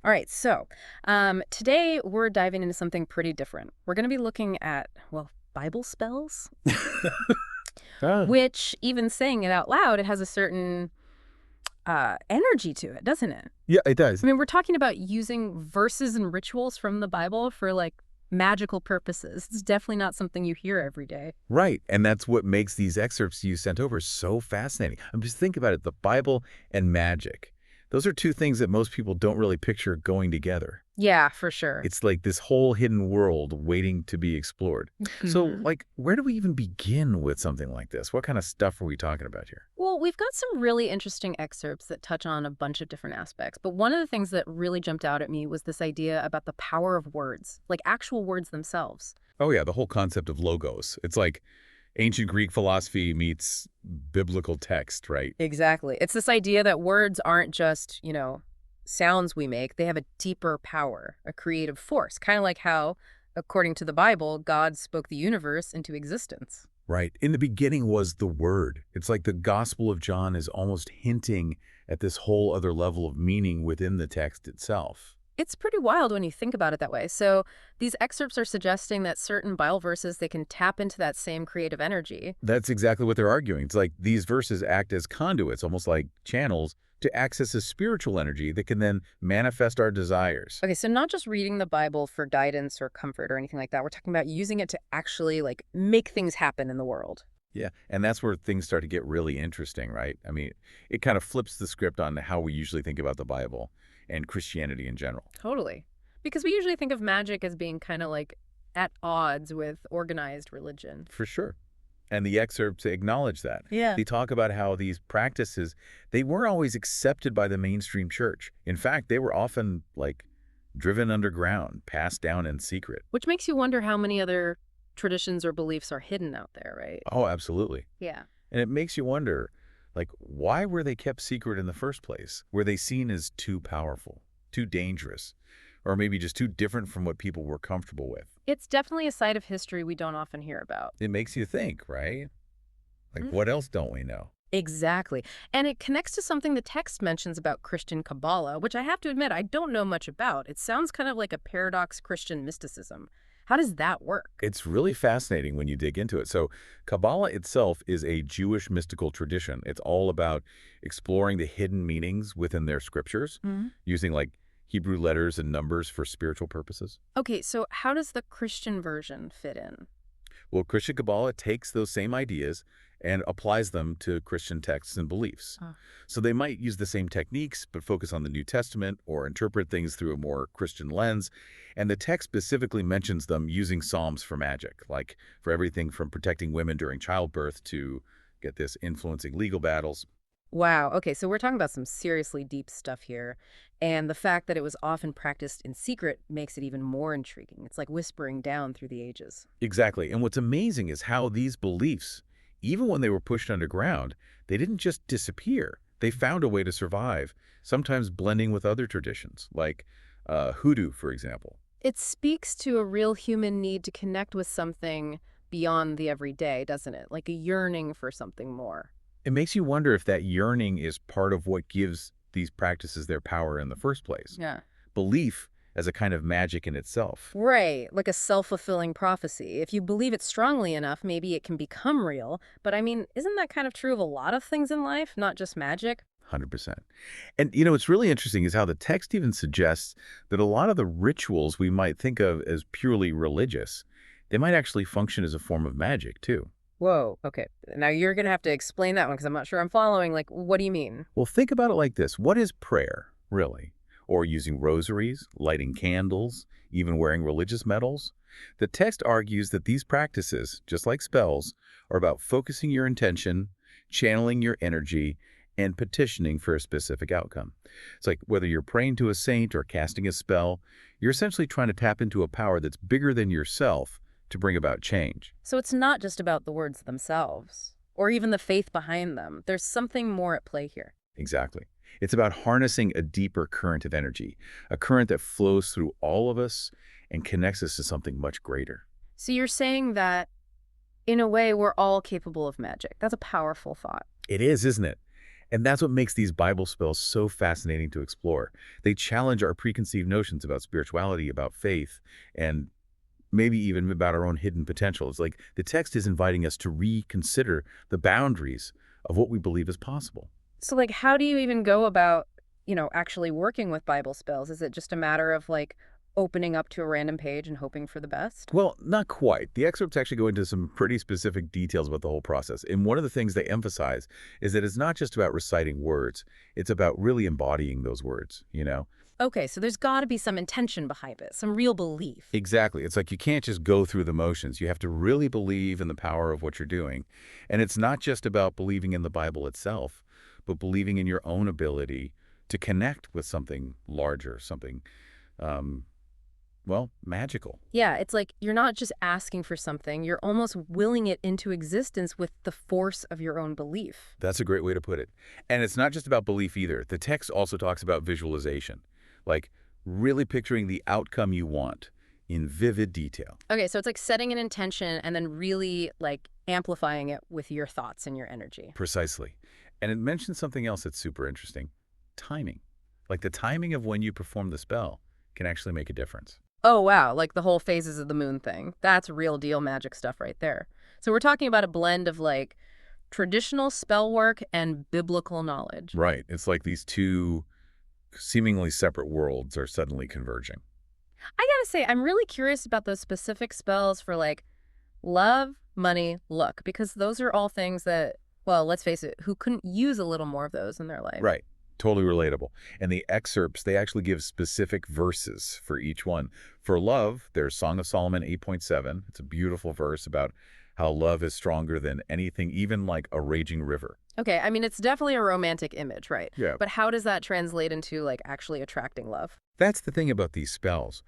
All right, so today we're diving into something pretty different. We're going to be looking at, well, Bible spells, Ah, which even saying it out loud, it has a certain energy to it, doesn't it? yeah, it does. I mean, we're talking about using verses and rituals from the Bible for like magical purposes. It's definitely not something you hear every day. Right. And that's what makes these excerpts you sent over so fascinating. I'm just think about it, the Bible and magic. Those are two things that most people don't really picture going together. Yeah, for sure. It's like this whole hidden world waiting to be explored. So, like, where do we even begin with something like this? What kind of stuff are we talking about here? Well, we've got some really interesting excerpts that touch on a bunch of different aspects. But one of the things that really jumped out at me was this idea about the power of words, like actual words themselves. Oh, yeah, the whole concept of logos. It's like ancient Greek philosophy meets biblical text, right? Exactly. It's this idea that words aren't just, sounds we make. They have a deeper power, a creative force, kind of like how, according to the Bible, God spoke the universe into existence. Right. In the beginning was the Word. It's like the Gospel of John is almost hinting at this whole other level of meaning within the text itself. It's pretty wild when you think about it that way. So these excerpts are suggesting that certain Bible verses, they can tap into that same creative energy. That's exactly what they're arguing. It's like these verses act as conduits, almost like channels, to access a spiritual energy that can then manifest our desires. Okay, so not just reading the Bible for guidance or comfort or anything like that. We're talking about using it to actually like make things happen in the world. Yeah, and that's where things start to get really interesting, right? I mean, it kind of flips the script on how we usually think about the Bible and Christianity in general. Totally. Because we usually think of magic as being kind of like at odds with organized religion. For sure. And the excerpts acknowledge that. Yeah. They talk about how these practices, they weren't always accepted by the mainstream church. In fact, they were often like driven underground, passed down in secret. Which makes you wonder how many other traditions or beliefs are hidden out there, right? Oh, absolutely. Yeah. And it makes you wonder, like, why were they kept secret in the first place? Were they seen as too powerful, too dangerous, or maybe just too different from what people were comfortable with? It's definitely a side of history we don't often hear about. It makes you think, right? Like, what else don't we know? Exactly. And it connects to something the text mentions about Christian Kabbalah, which I have to admit I don't know much about. It sounds kind of like a paradox Christian mysticism. How does that work? It's really fascinating when you dig into it. So, Kabbalah itself is a Jewish mystical tradition. It's all about exploring the hidden meanings within their scriptures, Mhm. using like Hebrew letters and numbers for spiritual purposes. Okay, so how does the Christian version fit in? Well, Christian Kabbalah takes those same ideas and applies them to Christian texts and beliefs. Ah. So they might use the same techniques, but focus on the New Testament or interpret things through a more Christian lens. And the text specifically mentions them using Psalms for magic, like for everything from protecting women during childbirth to, get this, influencing legal battles. Wow. Okay, so we're talking about some seriously deep stuff here. And the fact that it was often practiced in secret makes it even more intriguing. It's like whispering down through the ages. Exactly. And what's amazing is how these beliefs, even when they were pushed underground, they didn't just disappear. They found a way to survive, sometimes blending with other traditions, like hoodoo, for example. It speaks to a real human need to connect with something beyond the everyday, doesn't it? Like a yearning for something more. It makes you wonder if that yearning is part of what gives these practices their power in the first place. Yeah. Belief as a kind of magic in itself. Right, like a self-fulfilling prophecy. If you believe it strongly enough, maybe it can become real. But I mean, isn't that kind of true of a lot of things in life, not just magic? 100%. And what's really interesting is how the text even suggests that a lot of the rituals we might think of as purely religious, they might actually function as a form of magic too. Whoa, okay. Now you're going to have to explain that one because I'm not sure I'm following. Like, what do you mean? Well, think about it like this. What is prayer, really? Or using rosaries, lighting candles, even wearing religious medals? The text argues that these practices, just like spells, are about focusing your intention, channeling your energy, and petitioning for a specific outcome. It's like whether you're praying to a saint or casting a spell, you're essentially trying to tap into a power that's bigger than yourself to bring about change. So it's not just about the words themselves or even the faith behind them. There's something more at play here. Exactly. It's about harnessing a deeper current of energy, a current that flows through all of us and connects us to something much greater. So you're saying that, in a way, we're all capable of magic. That's a powerful thought. It is, isn't it? And that's what makes these Bible spells so fascinating to explore. They challenge our preconceived notions about spirituality, about faith, and maybe even about our own hidden potential. It's like the text is inviting us to reconsider the boundaries of what we believe is possible. So, like, how do you even go about, actually working with Bible spells? Is it just a matter of, like, opening up to a random page and hoping for the best? Well, not quite. The excerpts actually go into some pretty specific details about the whole process. And one of the things they emphasize is that it's not just about reciting words. It's about really embodying those words. Okay, so there's got to be some intention behind it, some real belief. Exactly. It's like you can't just go through the motions. You have to really believe in the power of what you're doing. And it's not just about believing in the Bible itself, but believing in your own ability to connect with something larger, something, magical. Yeah, it's like you're not just asking for something, you're almost willing it into existence with the force of your own belief. That's a great way to put it. And it's not just about belief either. The text also talks about visualization, like really picturing the outcome you want in vivid detail. Okay, so it's like setting an intention and then really like amplifying it with your thoughts and your energy. Precisely. And it mentions something else that's super interesting, timing. Like the timing of when you perform the spell can actually make a difference. Oh, wow, like the whole phases of the moon thing. That's real deal magic stuff right there. So we're talking about a blend of like traditional spell work and biblical knowledge. Right. It's like these two seemingly separate worlds are suddenly converging. I gotta say, I'm really curious about those specific spells for like love, money, luck, because those are all things that, well, let's face it, who couldn't use a little more of those in their life? Right. Totally relatable. And the excerpts, they actually give specific verses for each one. For love, there's Song of Solomon 8.7. It's a beautiful verse about how love is stronger than anything, even like a raging river. Okay, I mean, it's definitely a romantic image, right? Yeah. But how does that translate into like actually attracting love? That's the thing about these spells.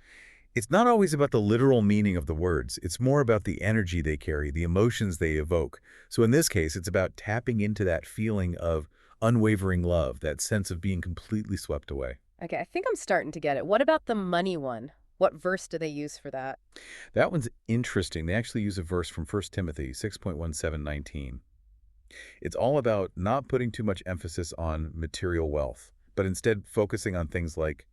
It's not always about the literal meaning of the words. It's more about the energy they carry, the emotions they evoke. So in this case, it's about tapping into that feeling of unwavering love, that sense of being completely swept away. Okay, I think I'm starting to get it. What about the money one? What verse do they use for that? That one's interesting. They actually use a verse from 1 Timothy 6.17-19. It's all about not putting too much emphasis on material wealth, but instead focusing on things like,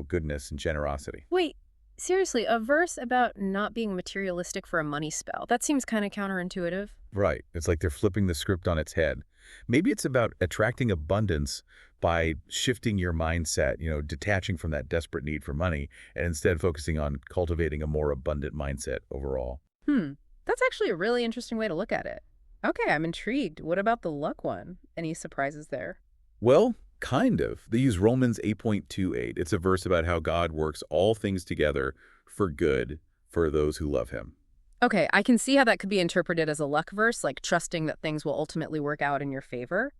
goodness and generosity. Wait, seriously, a verse about not being materialistic for a money spell? That seems kind of counterintuitive. Right. It's like they're flipping the script on its head. Maybe it's about attracting abundance by shifting your mindset, detaching from that desperate need for money and instead focusing on cultivating a more abundant mindset overall. That's actually a really interesting way to look at it. Okay, I'm intrigued. What about the luck one? Any surprises there? Well, kind of. They use Romans 8.28. It's a verse about how God works all things together for good for those who love him. Okay, I can see how that could be interpreted as a luck verse, like trusting that things will ultimately work out in your favor.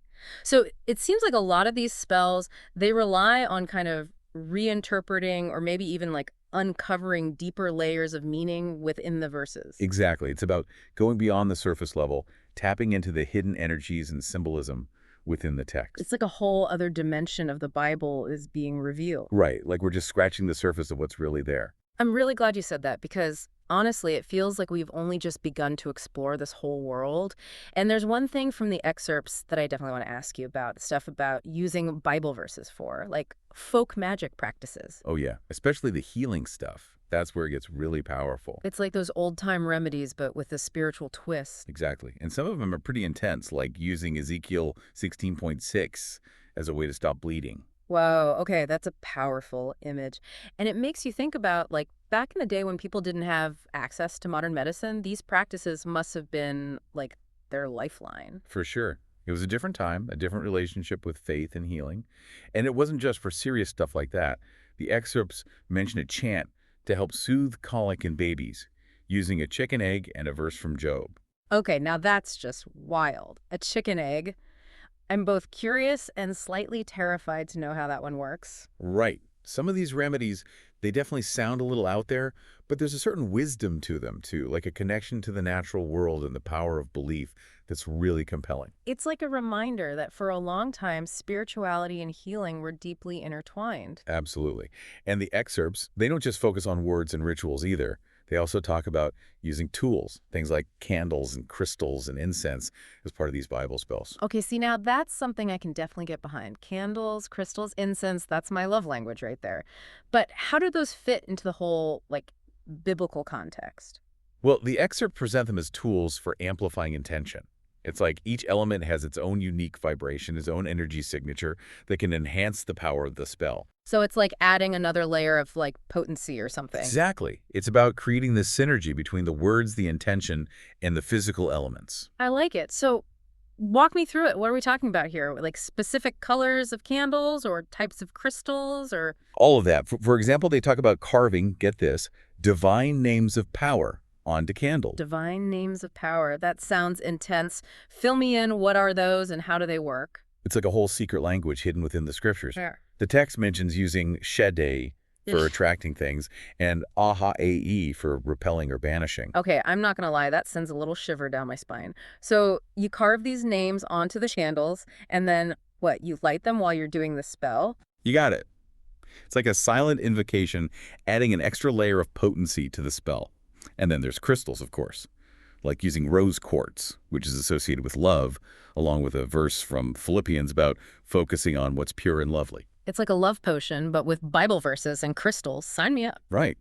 So it seems like a lot of these spells, they rely on kind of reinterpreting or maybe even like uncovering deeper layers of meaning within the verses. Exactly. It's about going beyond the surface level, tapping into the hidden energies and symbolism within the text. It's like a whole other dimension of the Bible is being revealed. Right, like we're just scratching the surface of what's really there. I'm really glad you said that because honestly, it feels like we've only just begun to explore this whole world. And there's one thing from the excerpts that I definitely want to ask you about, stuff about using Bible verses for, like folk magic practices. Oh yeah, especially the healing stuff. That's where it gets really powerful. It's like those old-time remedies, but with a spiritual twist. Exactly. And some of them are pretty intense, like using Ezekiel 16.6 as a way to stop bleeding. Whoa, okay, that's a powerful image. And it makes you think about, like, back in the day when people didn't have access to modern medicine, these practices must have been, like, their lifeline. For sure. It was a different time, a different relationship with faith and healing. And it wasn't just for serious stuff like that. The excerpts mention a chant to help soothe colic in babies, using a chicken egg and a verse from Job. Okay, now that's just wild. A chicken egg. I'm both curious and slightly terrified to know how that one works. Right. Some of these remedies, they definitely sound a little out there, but there's a certain wisdom to them, too, like a connection to the natural world and the power of belief that's really compelling. It's like a reminder that for a long time, spirituality and healing were deeply intertwined. Absolutely. And the excerpts, they don't just focus on words and rituals either. They also talk about using tools, things like candles and crystals and incense as part of these Bible spells. Okay, see, now that's something I can definitely get behind. Candles, crystals, incense, that's my love language right there. But how do those fit into the whole, like, biblical context? Well, the excerpt present them as tools for amplifying intention. It's like each element has its own unique vibration, its own energy signature that can enhance the power of the spell. So it's like adding another layer of, like, potency or something. Exactly. It's about creating this synergy between the words, the intention, and the physical elements. I like it. So walk me through it. What are we talking about here? Like specific colors of candles or types of crystals or... All of that. For example, they talk about carving, get this, divine names of power onto candles. Divine names of power. That sounds intense. Fill me in. What are those and how do they work? It's like a whole secret language hidden within the scriptures. Sure. The text mentions using shede for Ish. attracting things and aha-ae for repelling or banishing. Okay, I'm not going to lie. That sends a little shiver down my spine. So you carve these names onto the candles and then what? You light them while you're doing the spell? You got it. It's like a silent invocation, adding an extra layer of potency to the spell. And then there's crystals, of course, like using rose quartz, which is associated with love, along with a verse from Philippians about focusing on what's pure and lovely. It's like a love potion, but with Bible verses and crystals. Sign me up. Right.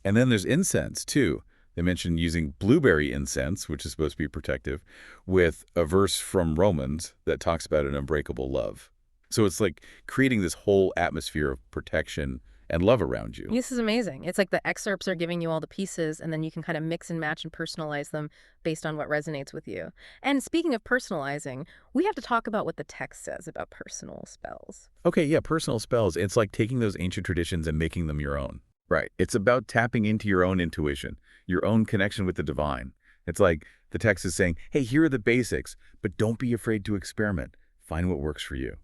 And then there's incense, too. They mention using blueberry incense, which is supposed to be protective, with a verse from Romans that talks about an unbreakable love. So it's like creating this whole atmosphere of protection and love around you. This is amazing. It's like the excerpts are giving you all the pieces, and then you can kind of mix and match and personalize them based on what resonates with you. And speaking of personalizing, we have to talk about what the text says about personal spells. Okay, yeah, personal spells. It's like taking those ancient traditions and making them your own. Right. It's about tapping into your own intuition, your own connection with the divine. It's like the text is saying, hey, here are the basics, but don't be afraid to experiment. Find what works for you.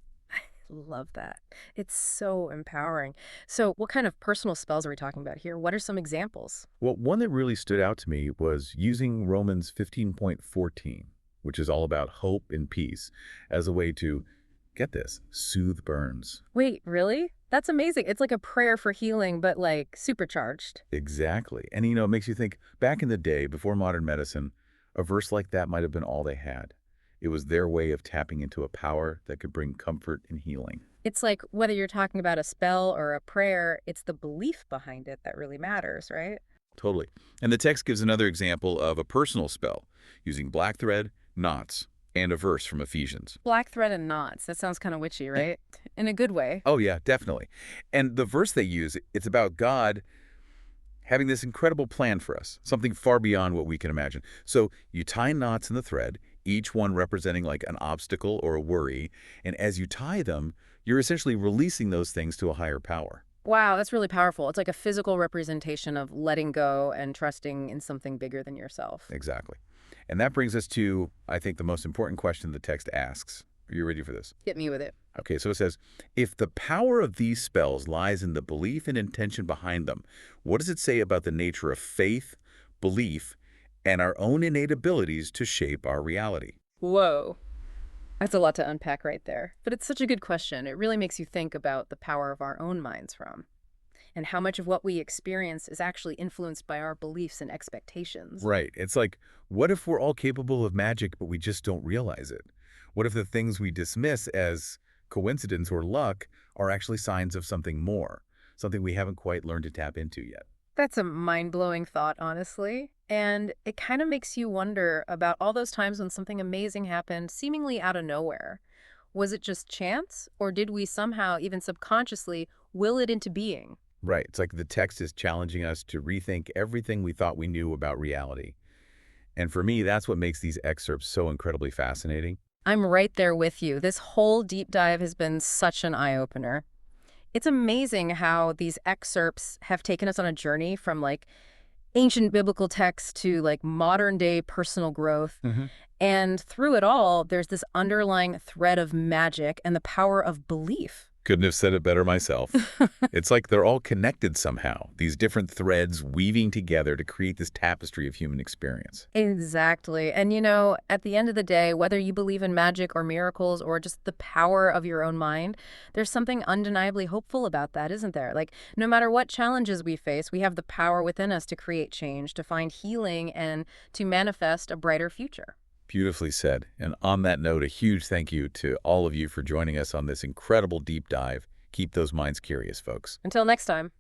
Love that. It's so empowering. So what kind of personal spells are we talking about here? What are some examples? Well, one that really stood out to me was using Romans 15.14, which is all about hope and peace, as a way to, get this, soothe burns. Wait, really? That's amazing. It's like a prayer for healing, but like supercharged. Exactly. And, it makes you think, back in the day, before modern medicine, a verse like that might have been all they had. It was their way of tapping into a power that could bring comfort and healing. It's like whether you're talking about a spell or a prayer, it's the belief behind it that really matters, right? Totally. And the text gives another example of a personal spell, using black thread, knots, and a verse from Ephesians. Black thread and knots. That sounds kind of witchy, right? In a good way. Oh, yeah, definitely. And the verse they use, it's about God having this incredible plan for us, something far beyond what we can imagine. So you tie knots in the thread, each one representing like an obstacle or a worry, and as you tie them, you're essentially releasing those things to a higher power. Wow, that's really powerful. It's like a physical representation of letting go and trusting in something bigger than yourself. Exactly. And that brings us to, I think, the most important question the text asks. Are you ready for this? Hit me with it. Okay, so it says, if the power of these spells lies in the belief and intention behind them, what does it say about the nature of faith, belief, and our own innate abilities to shape our reality? Whoa. That's a lot to unpack right there. But it's such a good question. It really makes you think about the power of our own minds from, and how much of what we experience is actually influenced by our beliefs and expectations. Right. It's like, what if we're all capable of magic, but we just don't realize it? What if the things we dismiss as coincidence or luck are actually signs of something more, something we haven't quite learned to tap into yet? That's a mind-blowing thought, honestly. And it kind of makes you wonder about all those times when something amazing happened seemingly out of nowhere. Was it just chance, or did we somehow, even subconsciously, will it into being? Right. It's like the text is challenging us to rethink everything we thought we knew about reality. And for me, that's what makes these excerpts so incredibly fascinating. I'm right there with you. This whole deep dive has been such an eye-opener. It's amazing how these excerpts have taken us on a journey from like ancient biblical texts to like modern day personal growth. And through it all, there's this underlying thread of magic and the power of belief. Couldn't have said it better myself. It's like they're all connected somehow, these different threads weaving together to create this tapestry of human experience. Exactly. And at the end of the day, whether you believe in magic or miracles or just the power of your own mind, there's something undeniably hopeful about that, isn't there? Like, no matter what challenges we face, we have the power within us to create change, to find healing, and to manifest a brighter future. Beautifully said. And on that note, a huge thank you to all of you for joining us on this incredible deep dive. Keep those minds curious, folks. Until next time.